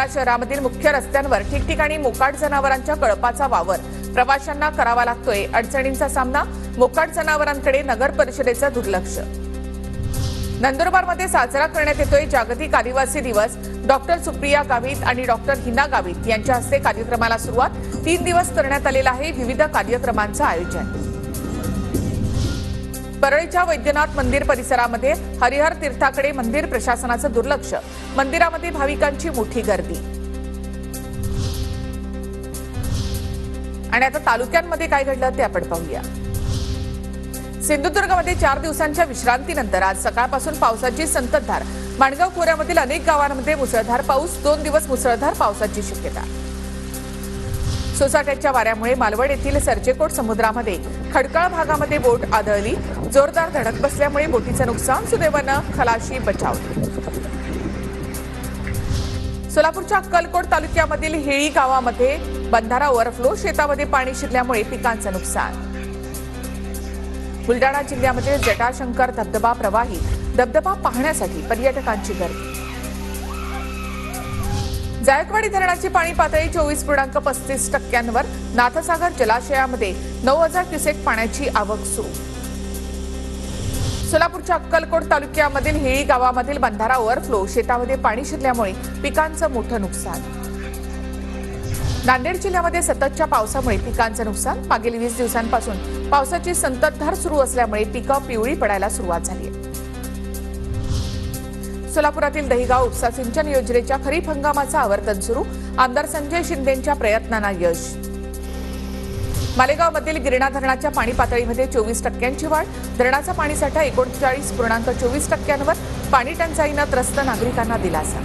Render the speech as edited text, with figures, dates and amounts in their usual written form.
बुलढाणा शहरामधील मुख्य रस्त्यांवर ठिकठिकाणी मोकाट जनावरांच्या कळपाचा वावर प्रवाशांना करावा लागतोय। अडचणींचा सामना, मोकाट जनावरांकडे नगर परिषदेचं दुर्लक्ष। नंदुरबारमध्ये साजरा करण्यात येतोय जागतिक आदिवासी दिवस। डॉक्टर सुप्रिया गावित आणि डॉक्टर हिना गावित यांच्या हस्ते कार्यक्रमाला सुरुवात। 3 दिवस करण्यात आलेलं आहे विविध कार्यक्रमांचं आयोजन। परळीच्या वैद्यनाथ मंदिर परिसरामध्ये हरिहर तीर्थाकडे मंदिर प्रशासनाचं दुर्लक्ष। मंदिरामध्ये भाविकांची मोठी गर्दी। आणि आता तालुक्यांमध्ये काय घडलं ते आपण पाहूया। सिंधुदुर्गमध्ये 4 दिवसांच्या विश्रांतीनंतर आज सकाळपासून पावसाची संततधार। माणगाव खोऱ्यामधील अनेक गावांमध्ये मुसळधार पाऊस। 2 दिवस मुसळधार पावसाची शक्यता। सोसाट्याच्या वाऱ्यामुळे मालवण येथील सरचेकोट समुद्रामध्ये खडकाळ भागामध्ये बोट आदळली। जोरदार धडक बसल्यामुळे बोटीचं नुकसान। सुदैवानं खलाशी बचाव। सोलापूरच्या अक्कलकोट तालुक्यामधील हेळी गावामध्ये बंधारा ओव्हरफ्लो। शेतामध्ये पाणी शिरल्यामुळे पिकांचं नुकसान। बुलढाणा जिल्ह्यामध्ये जटाशंकर धबधबा प्रवाही। धबधबा पाहण्यासाठी पर्यटकांची गर्दी। जायकवाडी धरणाची पाणी पातळी 24.35%वर। नाथसागर जलाशयामध्ये 9000 क्युसेक पाण्याची आवक सुरू। सोलापूरच्या अक्कलकोट तालुक्यामधील हेळी गावामधील बंधारा ओव्हरफ्लो। शेतामध्ये पाणी शिरल्यामुळे पिकांचं मोठं नुकसान। नांदेड जिल्ह्यामध्ये सततच्या पावसामुळे पिकांचं नुकसान। मागील 20 दिवसांपासून पावसाची संततधार सुरू असल्यामुळे पिकं पिवळी पडायला सुरुवात झाली आहे। सोलापुरातील दहिगाव उपसा सिंचन योजनेच्या खरीप हंगामाचं आवर्तन सुरू। आमदार संजय शिंदेंच्या प्रयत्नांना यश। मालेगावमधील गिरणा धरणाच्या पाणी पातळीमध्ये 24% वाढ। धरणाचा पाणीसाठा 39.24%वर। पाणी टंचाईनं त्रस्त नागरिकांना दिलासा।